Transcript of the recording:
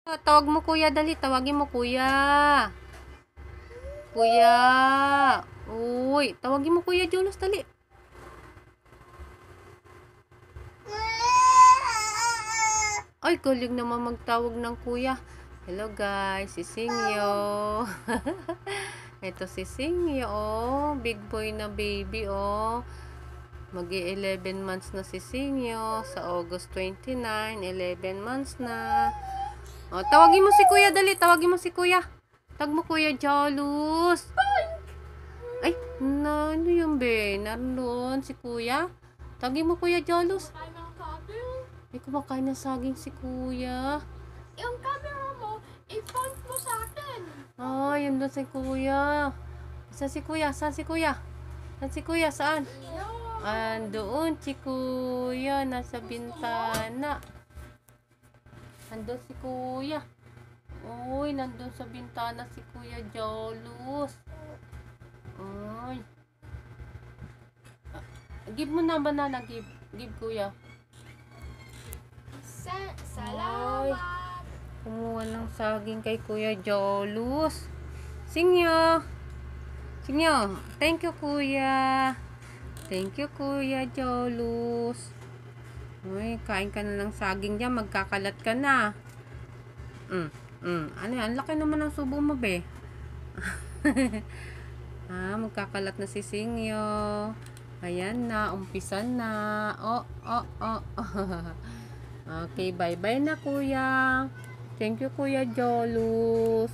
Tawag mo kuya, dali. Tawagin mo kuya. Kuya. Uy, tawagin mo kuya Julos, dali. Ay, galing naman magtawag ng kuya. Hello guys, si Singyo. Ito si Singyo, oh. Big boy na baby, oh. Mag-11 months na si Singyo. Sa August 29, 11 months na. Oh, tawagin mo si kuya, dali. Tawagin mo si kuya. Tag mo kuya Jolus. Ay, ano yun be? Naroon si kuya. Tawagin mo kuya Jolus. Ay, kumakain ng saging si kuya. Yung camera mo, i-point mo sa akin. Oh, yun doon si kuya. Saan si kuya? Saan si kuya? Saan si kuya? Saan? Andoon si kuya. Nasa bintana. Andun si kuya. Uy, nandun sa bintana si kuya Jolus. Uy. Give mo na banana. Give kuya. Salamat. Kumuha ng saging kay kuya Jolus. Singyo. Singyo. Thank you kuya. Thank you kuya Jolus. Uy, kain ka na ng saging dyan. Magkakalat ka na. Ano yan? Laki naman ng subo mo, be. Magkakalat na si Singyo. Ayan na. Umpisan na. Oh. Okay, bye-bye na, kuya. Thank you, kuya Jolus.